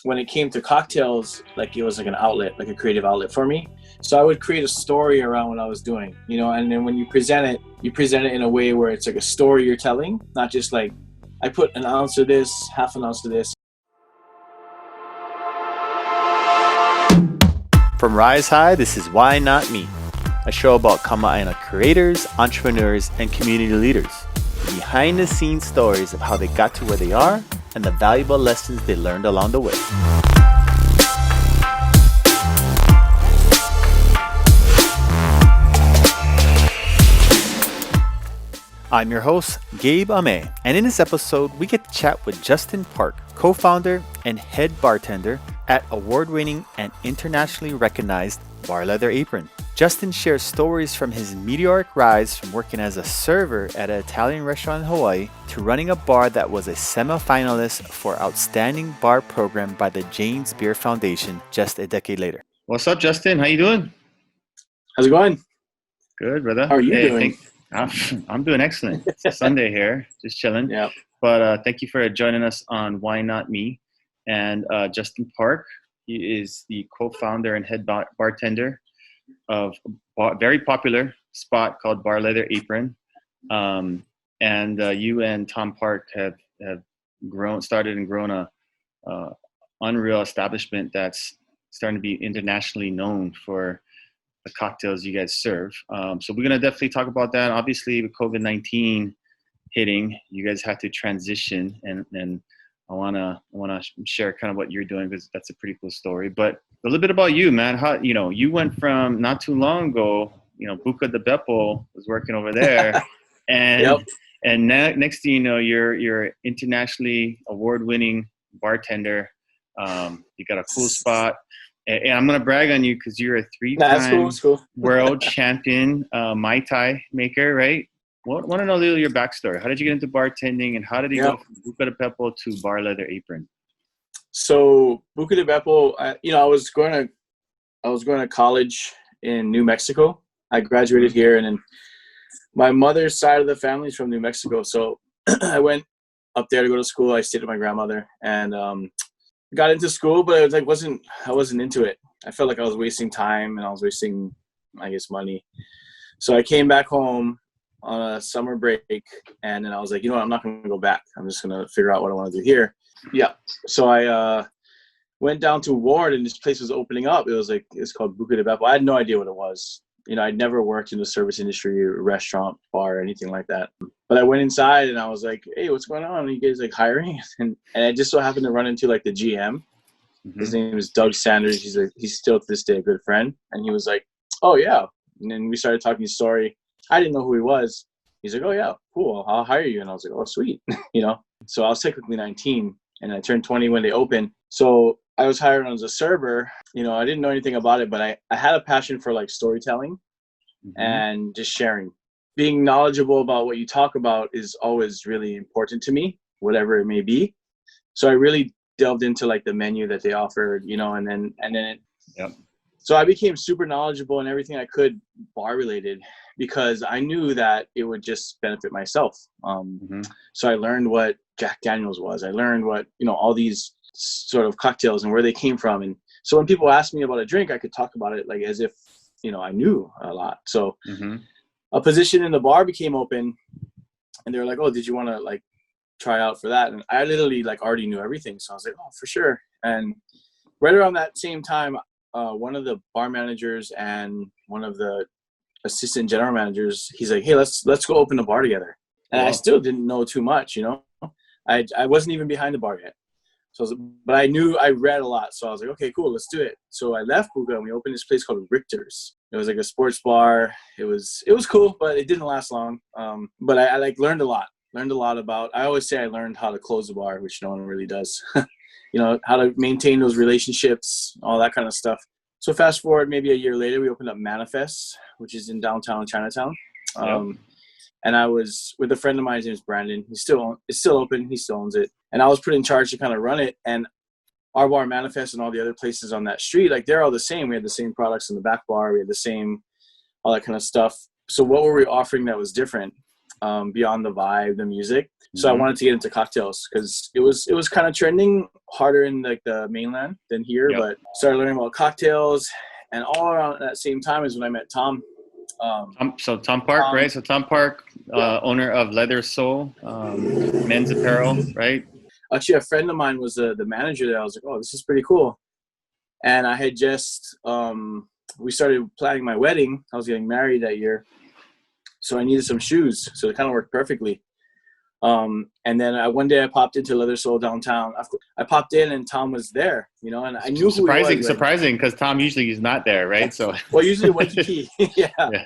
when it came to cocktails, like it was like an outlet, like a creative outlet for me. So I would create a story around what I was doing, you know, and then when you present it in a way where it's like a story you're telling, not just like, I put an ounce of this, half an ounce of this. From RISEHI, this is Why Not Me, a show about Kama'aina creators, entrepreneurs, and community leaders. Behind the scenes stories of how they got to where they are and the valuable lessons they learned along the way. I'm your host, Gabe Ame, and in this episode, we get to chat with Justin Park, co-founder and head bartender at award-winning and internationally recognized Bar Leather Apron. Justin shares stories from his meteoric rise from working as a server at an Italian restaurant in Hawaii to running a bar that was a semi-finalist for Outstanding Bar Program by the James Beard Foundation just a decade later. What's up, Justin? How you doing? How's it going? Good, brother. How are you doing? I'm doing excellent. It's Sunday here, just chilling. Yeah. But thank you for joining us on Why Not Me. And Justin Park, he is the co-founder and head bartender of a very popular spot called Bar Leather Apron. And you and Tom Park have started and grown a unreal establishment that's starting to be internationally known for the cocktails you guys serve. So we're gonna definitely talk about that. Obviously, with COVID-19 hitting, you guys had to transition, and I wanna share kind of what you're doing because that's a pretty cool story. But a little bit about you, man. How you went from not too long ago, Buca di Beppo was working over there, and Yep. and now, next thing you know, you're internationally award-winning bartender. You got a cool spot. And I'm going to brag on you because you're a three-time world champion Mai Tai maker, right? Want to know a little your backstory. How did you get into bartending, and how did you go from Buca di Beppo to Bar Leather Apron? So Buca di Beppo, I was going to college in New Mexico. I graduated here, and then my mother's side of the family is from New Mexico. So I went up there to go to school. I stayed with my grandmother, and got into school, but I wasn't into it. I felt like I was wasting time, and I was wasting, I guess, money. So I came back home on a summer break, and then I was like, you know what, I'm not going to go back. I'm just going to figure out what I want to do here. Yeah. So I went down to Ward, and this place was opening up. It's called Buca di Beppo. I had no idea what it was. I'd never worked in the service industry, or restaurant, bar, or anything like that. But I went inside, and I was like, hey, what's going on? Are you guys like hiring? And I just so happened to run into like the GM. Mm-hmm. His name is Doug Sanders. He's still to this day a good friend. And he was like, oh yeah. And then we started talking story. I didn't know who he was. He's like, oh yeah, cool, I'll hire you. And I was like, oh sweet. So I was technically 19, and I turned 20 when they opened. So I was hired on as a server. I didn't know anything about it, but I had a passion for like storytelling, mm-hmm. and just sharing. Being knowledgeable about what you talk about is always really important to me, whatever it may be. So I really delved into like the menu that they offered, and then Yep. So I became super knowledgeable in everything I could bar related, because I knew that it would just benefit myself. Mm-hmm. So I learned what Jack Daniels was. I learned what, all these sort of cocktails and where they came from. And so when people asked me about a drink, I could talk about it like as if, I knew a lot. So mm-hmm. a position in the bar became open, and they were like, oh, did you want to like try out for that? And I literally like already knew everything. So I was like, oh, for sure. And right around that same time, one of the bar managers and one of the assistant general managers, he's like, hey, let's go open a bar together. And I still didn't know too much, I wasn't even behind the bar yet. But I read a lot. So I was like, okay, cool, let's do it. So I left Buca, and we opened this place called Richter's. It was like a sports bar. It was cool, but it didn't last long. But I like learned a lot about, I always say I learned how to close a bar, which no one really does. How to maintain those relationships, all that kind of stuff. So fast forward maybe a year later, we opened up Manifest, which is in downtown Chinatown. And I was with a friend of mine. His name is Brandon. It's still open. He still owns it. And I was put in charge to kind of run it. And our bar, Manifest, and all the other places on that street, like they're all the same. We had the same products in the back bar. We had the same, all that kind of stuff. So what were we offering that was different beyond the vibe, the music? So I wanted to get into cocktails because it was kind of trending harder in like the mainland than here, Yep. but started learning about cocktails. And all around that same time is when I met Tom. So Tom Park, right? So Tom Park, owner of Leather Soul, men's apparel, right? Actually, a friend of mine was the manager there. I was like, oh, this is pretty cool. And I had just, we started planning my wedding. I was getting married that year. So I needed some shoes. So it kind of worked perfectly. And then one day I popped into Leather Soul downtown. I popped in and Tom was there, you know, and I knew who he was. Surprising, because Tom usually is not there, right? So well, usually Waikiki. Yeah. Yeah.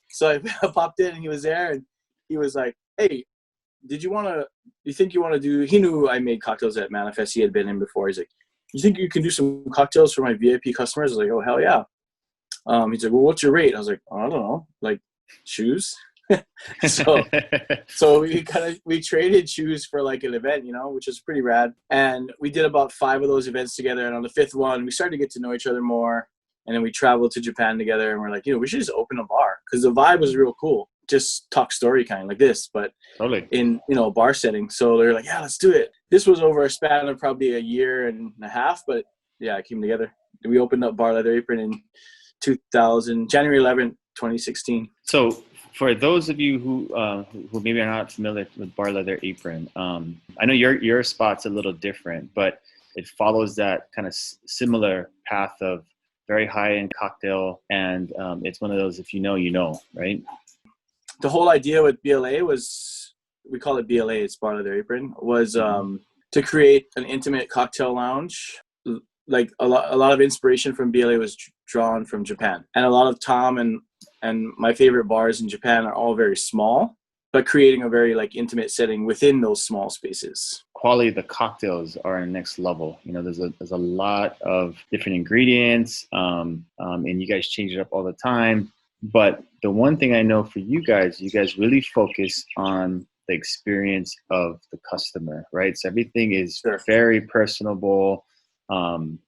So I popped in and he was there and he was like, hey, you think you want to do, he knew I made cocktails at Manifest. He had been in before. He's like, you think you can do some cocktails for my VIP customers? I was like, oh, hell yeah. He's like, well, what's your rate? I was like, I don't know, like shoes. so we traded shoes for like an event, you know, which was pretty rad. And we did about 5 of those events together. And on the 5th one, we started to get to know each other more. And then we traveled to Japan together and we're like, you know, we should just open a bar because the vibe was real cool. Just talk story kind of like this, but totally in, you know, a bar setting. So they're like, yeah, let's do it. This was over a span of probably a year and a half, but yeah, it came together. We opened up Bar Leather Apron in January 11th, 2016. So for those of you who maybe are not familiar with Bar Leather Apron, I know your spot's a little different, but it follows that kind of similar path of very high-end cocktail, and it's one of those, if you know, you know, right? The whole idea with BLA was, we call it BLA, it's Bar Leather Apron, was to create an intimate cocktail lounge. Like a lot of inspiration from BLA was drawn from Japan, and a lot of Tom and my favorite bars in Japan are all very small, but creating a very like intimate setting within those small spaces. Quality of the cocktails are a next level. You know, there's a lot of different ingredients, and you guys change it up all the time. But the one thing I know for you guys really focus on the experience of the customer, right? So everything is very personable,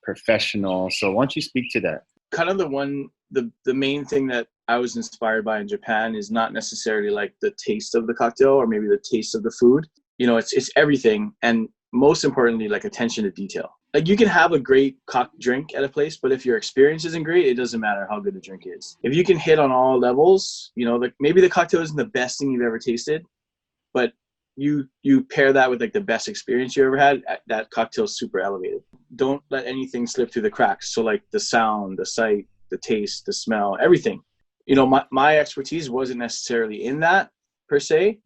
professional. So why don't you speak to that? Kind of the main thing that I was inspired by in Japan is not necessarily like the taste of the cocktail or maybe the taste of the food. You know, it's everything. And most importantly, like attention to detail. Like you can have a great drink at a place, but if your experience isn't great, it doesn't matter how good the drink is. If you can hit on all levels, you know, like maybe the cocktail isn't the best thing you've ever tasted, but you pair that with like the best experience you ever had, that cocktail's super elevated. Don't let anything slip through the cracks. So like the sound, the sight, the taste, the smell, everything. You know, my expertise wasn't necessarily in that per se,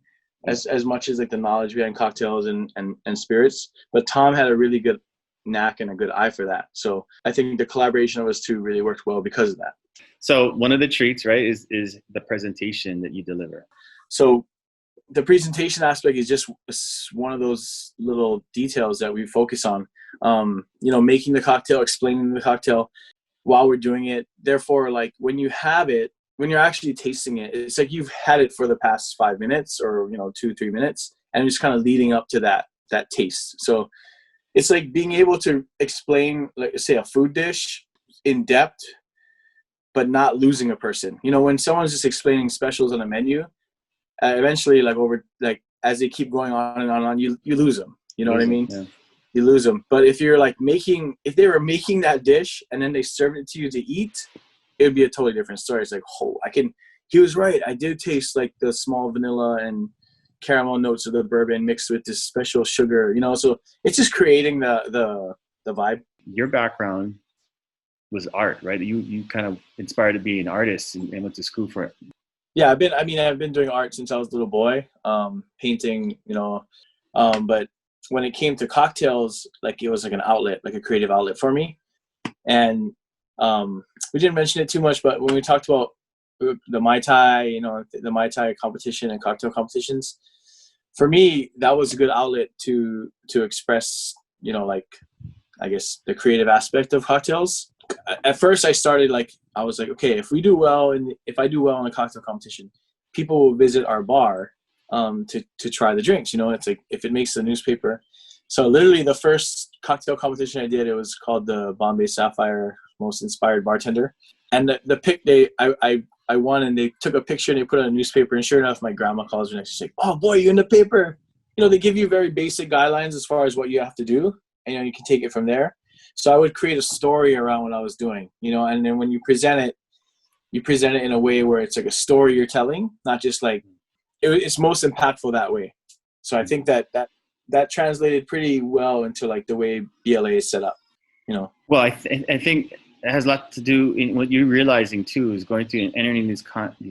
as much as like the knowledge behind cocktails and spirits, but Tom had a really good knack and a good eye for that. So I think the collaboration of us two really worked well because of that. So one of the treats, right, is the presentation that you deliver. So the presentation aspect is just one of those little details that we focus on. You know, making the cocktail, explaining the cocktail while we're doing it. Therefore, like when you have it, when you're actually tasting it, it's like you've had it for the past 5 minutes or, you know, 2-3 minutes, and it's kind of leading up to that taste. So it's like being able to explain, like say a food dish in depth, but not losing a person. You know, when someone's just explaining specials on a menu, eventually like as they keep going on and on, you lose them. You know what I mean? Yeah. You lose them. But if you're like if they were making that dish and then they served it to you to eat, it would be a totally different story. It's like, he was right. I did taste like the small vanilla and caramel notes of the bourbon mixed with this special sugar, you know, so it's just creating the vibe. Your background was art, right? You kind of inspired to be an artist and went to school for it. Yeah, I've been doing art since I was a little boy, painting, you know, but when it came to cocktails, like it was like an outlet, like a creative outlet for me. And we didn't mention it too much, but when we talked about the Mai Tai, you know, the Mai Tai competition and cocktail competitions, for me, that was a good outlet to express, you know, like, I guess the creative aspect of cocktails. At first I started I was like, okay, if I do well in a cocktail competition, people will visit our bar to try the drinks, you know. It's like if it makes the newspaper. So literally the first cocktail competition I did, it was called the Bombay Sapphire Most Inspired Bartender, and the pick I won, and they took a picture and they put it on a newspaper, and sure enough my grandma calls me next. She's like, oh boy, you're in the paper. You know, they give you very basic guidelines as far as what you have to do, and you can take it from there. So I would create a story around what I was doing, and then when you present it in a way where it's like a story you're telling, not just like it's most impactful that way. So I think that translated pretty well into like the way BLA is set up, Well, I think it has a lot to do in what you're realizing too is going through and entering these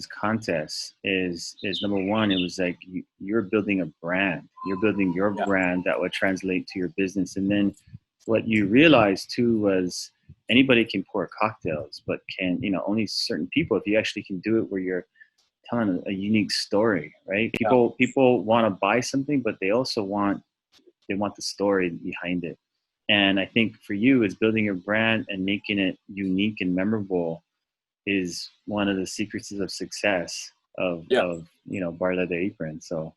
contests is number one. It was like you're building a brand. You're building your brand that would translate to your business. And then what you realized too was anybody can pour cocktails, but only certain people. If you actually can do it where you're telling a unique story, right? People want to buy something, but they also want the story behind it. And I think for you, is building your brand and making it unique and memorable is one of the secrets of success of Bar Leather Apron. So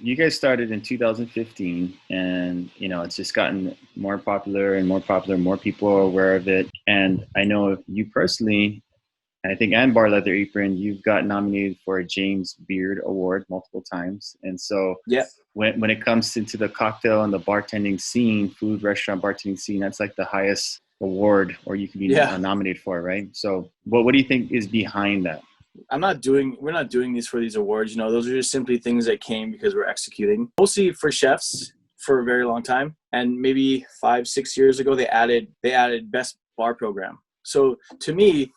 you guys started in 2015, and it's just gotten more popular and more popular. More people are aware of it, and I know you personally. I think and Bar Leather Apron, you've got nominated for a James Beard Award multiple times. And so when it comes into the cocktail and the bartending scene, food, restaurant bartending scene, that's like the highest award or you can be nominated for, right? So what do you think is behind that? We're not doing these for these awards. Those are just simply things that came because we're executing. Mostly for chefs for a very long time. And maybe 5-6 years ago, they added best bar program. So to me,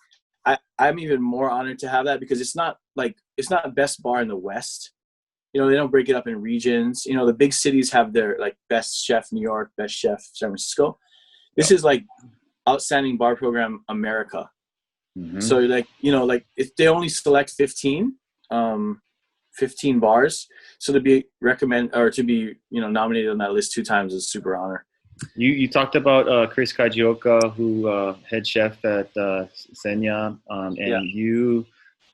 I'm even more honored to have that because it's not best bar in the West. They don't break it up in regions. The big cities have their like best chef New York, best chef San Francisco. This is like outstanding bar program America. Mm-hmm. So if they only select 15 bars. So to be nominated on that list 2 times is a super honor. You talked about Chris Kajioka, who head chef at Senya, and you,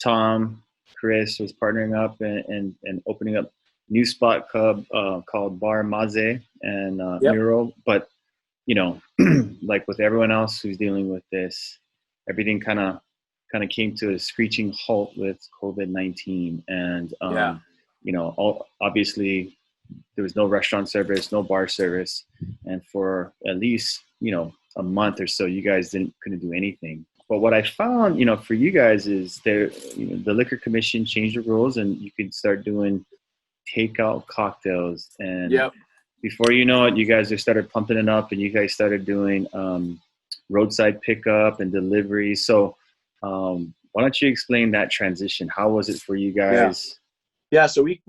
Tom, Chris was partnering up and opening up new spot club called Bar Maze and Muro. But like with everyone else who's dealing with this, everything kind of came to a screeching halt with COVID-19, and obviously. There was no restaurant service, no bar service. And for at least, a month or so, you guys couldn't do anything. But what I found, for you guys is the Liquor Commission changed the rules and you could start doing takeout cocktails. And before you know it, you guys just started pumping it up and you guys started doing roadside pickup and delivery. So why don't you explain that transition? How was it for you guys? Yeah, so we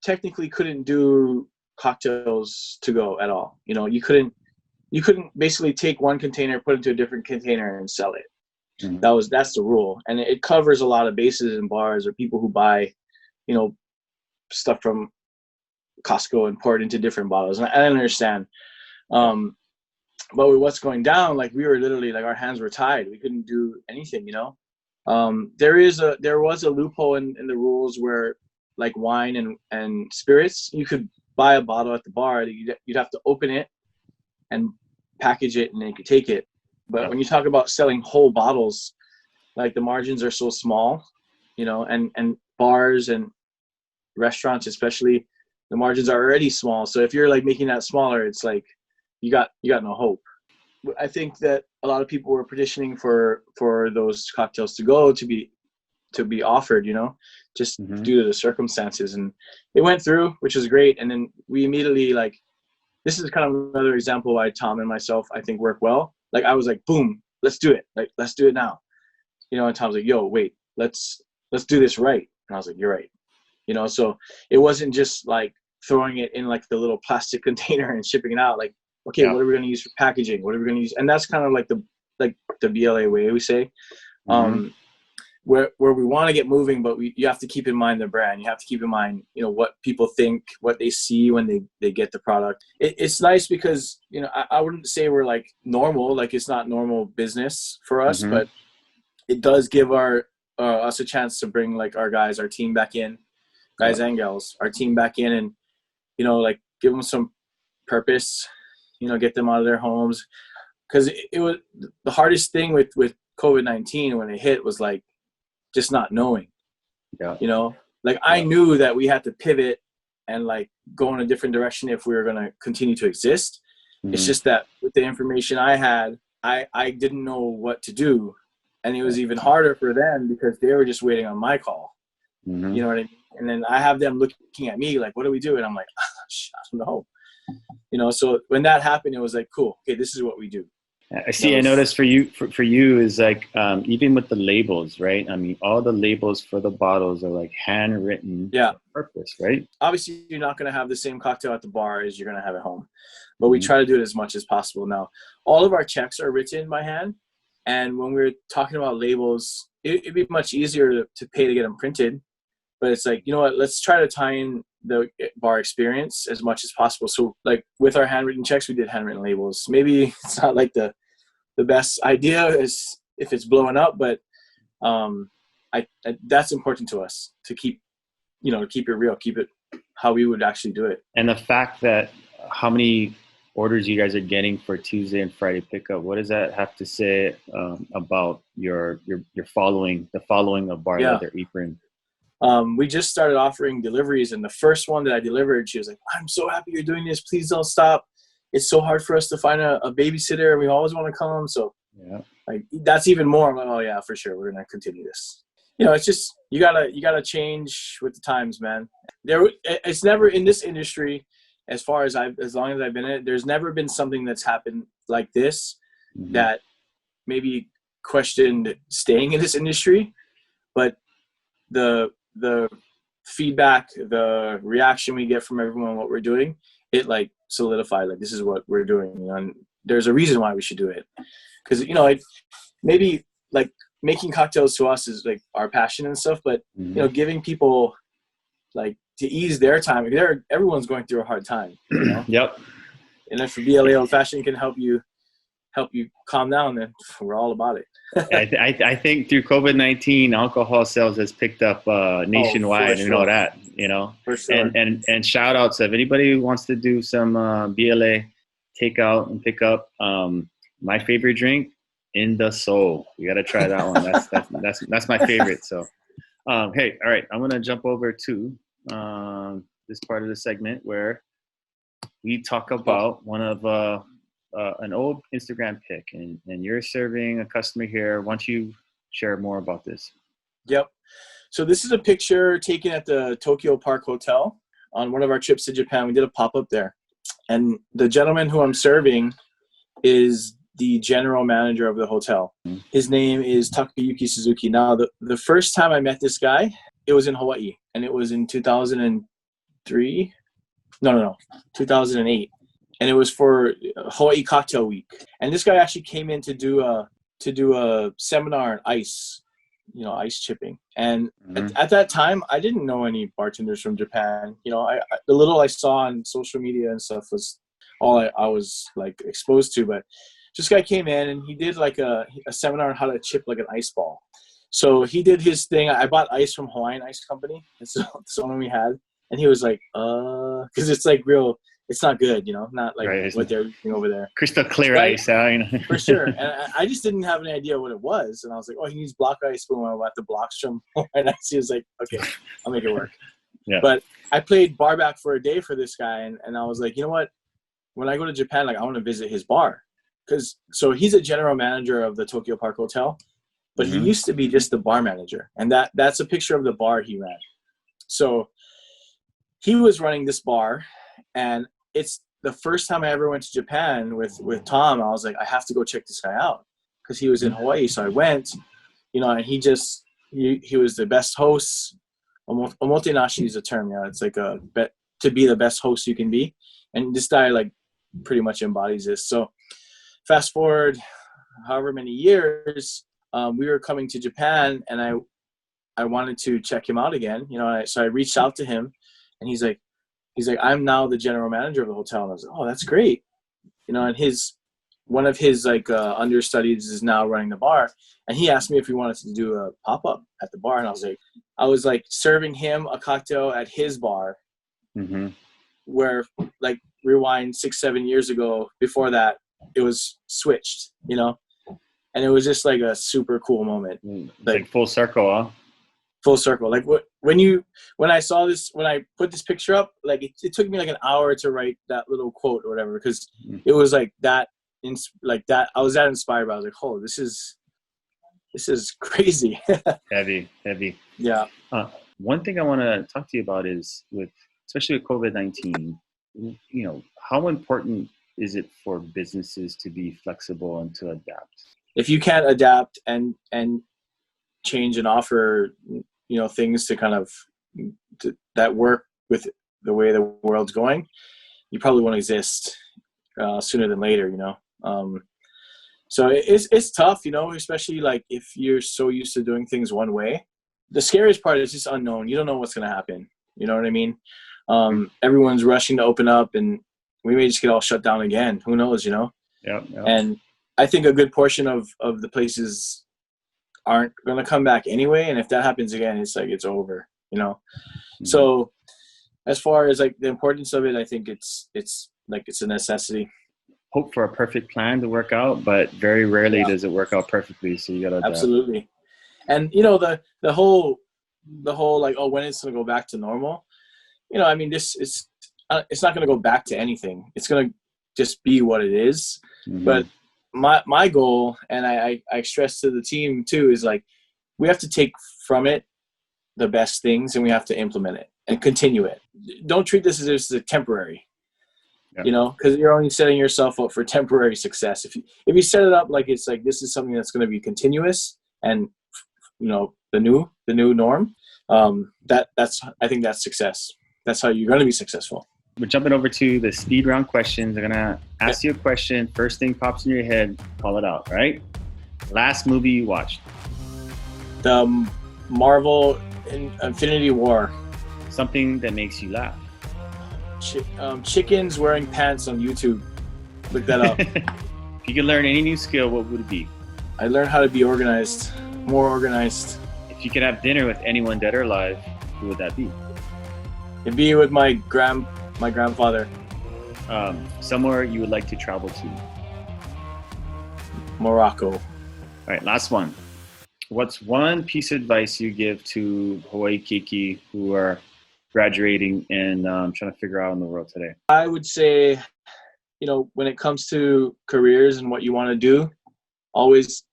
technically couldn't do cocktails to go at all. You couldn't basically take one container, put it into a different container, and sell it. Mm-hmm. That's the rule, and it covers a lot of bases in bars or people who buy, stuff from Costco and pour it into different bottles. And I understand, but with what's going down, like we were literally like our hands were tied. We couldn't do anything. There was a loophole in the rules where. Like wine and spirits, you could buy a bottle at the bar. You'd have to open it and package it, and then you could take it. But when you talk about selling whole bottles, like the margins are so small, and bars and restaurants especially, the margins are already small. So if you're like making that smaller, it's like you got no hope. I think that a lot of people were petitioning for those cocktails to go to be offered, just due to the circumstances, and it went through, which is great. And then we immediately this is kind of another example why Tom and myself I think work well. Like I was like, boom, let's do it. Like let's do it now, and Tom's like, yo, wait, let's do this right. And I was like, you're right, So it wasn't just like throwing it in like the little plastic container and shipping it out. Like, okay, what are we going to use for packaging? What are we going to use? And that's kind of like the BLA way we say. Where we want to get moving, but you have to keep in mind the brand. You have to keep in mind, what people think, what they see when they get the product. It's nice because, I wouldn't say we're like normal, like it's not normal business for us, but it does give us a chance to bring like our guys, our team back in, guys and gals, our team back in, and, like give them some purpose, get them out of their homes. Cause it was the hardest thing with COVID-19 when it hit was like, just not knowing, I knew that we had to pivot and like go in a different direction if we were going to continue to exist. It's just that with the information I had, I didn't know what to do. And it was even harder for them because they were just waiting on my call. You know what I mean? And then I have them looking at me like, what do we do? And I'm like, I don't know. You know, so when that happened, it was like, cool. Okay, this is what we do. I see. I noticed for you is like even with the labels, right? I mean, all the labels for the bottles are like handwritten. Yeah. On purpose, right? Obviously, you're not going to have the same cocktail at the bar as you're going to have at home, but we try to do it as much as possible. Now, all of our checks are written by hand, and when we're talking about labels, it'd be much easier to pay to get them printed. But it's like, you know what? Let's try to tie in the bar experience as much as possible. So, like with our handwritten checks, we did handwritten labels. Maybe it's not like the best idea is if it's blowing up, but I that's important to us to keep, you know, keep it real, keep it how we would actually do it. And the fact that how many orders you guys are getting for Tuesday and Friday pickup, what does that have to say about your following, the following of Bar Leather Apron? We just started offering deliveries, and the first one that I delivered, she was like, I'm so happy you're doing this. Please don't stop. It's so hard for us to find a babysitter. We always want to come. So like, that's even more. I'm like, oh yeah, for sure. We're going to continue this. You know, it's just, you gotta change with the times, man. It's never in this industry, as long as I've been in it, there's never been something that's happened like this that maybe questioned staying in this industry, but the feedback, the reaction we get from everyone, what we're doing, it like solidified, like this is what we're doing, you know, and there's a reason why we should do it. Because, you know, maybe like making cocktails to us is like our passion and stuff, but you know, giving people like to ease their time, everyone's going through a hard time, you know? And if BLA Old Fashioned can help you calm down, then we're all about it. I think through COVID-19, alcohol sales has picked up nationwide. You know that, you know. For sure. And shout outs if anybody who wants to do some BLA takeout and pick up. My favorite drink, In the Soul. You got to try that one. That's my favorite. So, hey, all right, I'm gonna jump over to this part of the segment where we talk about one of an old Instagram pic, and you're serving a customer here. Why don't you share more about this? Yep. So this is a picture taken at the Tokyo Park Hotel on one of our trips to Japan. We did a pop-up there. And the gentleman who I'm serving is the general manager of the hotel. His name is Takayuki Suzuki. Now, the first time I met this guy, it was in Hawaii, and it was in 2003. No, 2008. And it was for Hawaii Cocktail Week. And this guy actually came in to do a seminar on ice, you know, ice chipping. And at that time, I didn't know any bartenders from Japan. You know, the little I saw on social media and stuff was all I was like exposed to. But this guy came in and he did like a seminar on how to chip like an ice ball. So he did his thing. I bought ice from Hawaiian Ice Company. It's the one we had. And he was like, because it's like real. It's not good, you know, not like what they're doing over there. Crystal clear ice, you know. For sure. And I just didn't have any idea what it was. And I was like, oh, he needs block ice. When I bought the blocks from and he was like, okay, I'll make it work. But I played bar back for a day for this guy. And I was like, you know what? When I go to Japan, like I want to visit his bar. So he's a general manager of the Tokyo Park Hotel, but he used to be just the bar manager. And that's a picture of the bar he ran. So he was running this bar, and it's the first time I ever went to Japan with Tom. I was like, I have to go check this guy out because he was in Hawaii. So I went, you know, and he was the best host. Omotenashi is a term, you know, it's like to be the best host you can be. And this guy like pretty much embodies this. So fast forward however many years, we were coming to Japan, and I wanted to check him out again, you know, so I reached out to him, and he's like, I'm now the general manager of the hotel. And I was like, oh, that's great. You know, and one of his like understudies is now running the bar. And he asked me if we wanted to do a pop-up at the bar. And I was like serving him a cocktail at his bar where like rewind 6-7 years ago, before that, it was switched, you know, and it was just like a super cool moment. Like full circle, huh? full circle. Like when I saw this, when I put this picture up, like it took me like an hour to write that little quote or whatever, because it was like that, I was that inspired by. I was like, oh, this is crazy. Heavy. Yeah. One thing I want to talk to you about is especially with COVID-19, how important is it for businesses to be flexible and to adapt? If you can't adapt and change and offer, things to kind of that work with the way the world's going, you probably won't exist sooner than later, so it's tough, especially like if you're so used to doing things one way. The scariest part is just unknown. You don't know what's going to happen. You know what I mean? Everyone's rushing to open up, and we may just get all shut down again. Who knows, Yeah. And I think a good portion of the places aren't going to come back anyway. And if that happens again, it's like, it's over, Mm-hmm. So as far as like the importance of it, I think it's a necessity. Hope for a perfect plan to work out, but very rarely does it work out perfectly. So you got to adapt. Absolutely. And, the whole like, oh, when it's going to go back to normal, I mean, it's not going to go back to anything. It's going to just be what it is. Mm-hmm. But my goal, and I stress to the team too, is like, we have to take from it the best things, and we have to implement it and continue it. Don't treat this as if it's temporary, because you're only setting yourself up for temporary success. If you set it up like it's like, this is something that's going to be continuous and, the new norm, I think that's success. That's how you're going to be successful. We're jumping over to the speed round questions. I'm going to ask you a question. First thing pops in your head, call it out, right? Last movie you watched? The Marvel Infinity War. Something that makes you laugh? Chickens wearing pants on YouTube. Look that up. If you could learn any new skill, what would it be? I learned how to be organized, more organized. If you could have dinner with anyone dead or alive, who would that be? It'd be with my grandfather. Somewhere you would like to travel to? Morocco. All right, last one. What's one piece of advice you give to Hawaii Keiki who are graduating and trying to figure out in the world today? I would say, when it comes to careers and what you want to do, always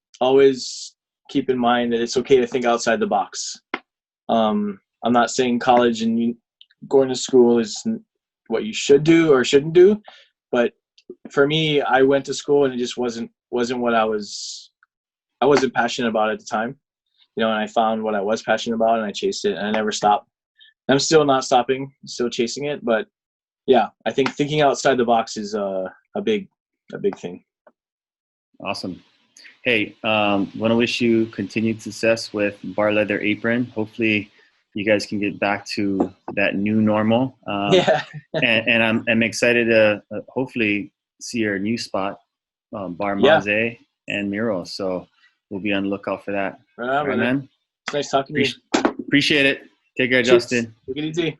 keep in mind that it's okay to think outside the box. I'm not saying college and going to school is what you should do or shouldn't do, but for me, I went to school and it just wasn't what I wasn't passionate about at the time, and I found what I was passionate about and I chased it and I never stopped. I'm still not stopping, still chasing it, but yeah, I think thinking outside the box is a big thing. Awesome. Hey, want to wish you continued success with Bar Leather Apron. Hopefully you guys can get back to that new normal. And I'm excited to hopefully see your new spot, Bar Maze and Miro. So we'll be on the lookout for that. Right on, man. Man. It's nice talking to you. Appreciate it. Take care, Justin. Take it easy.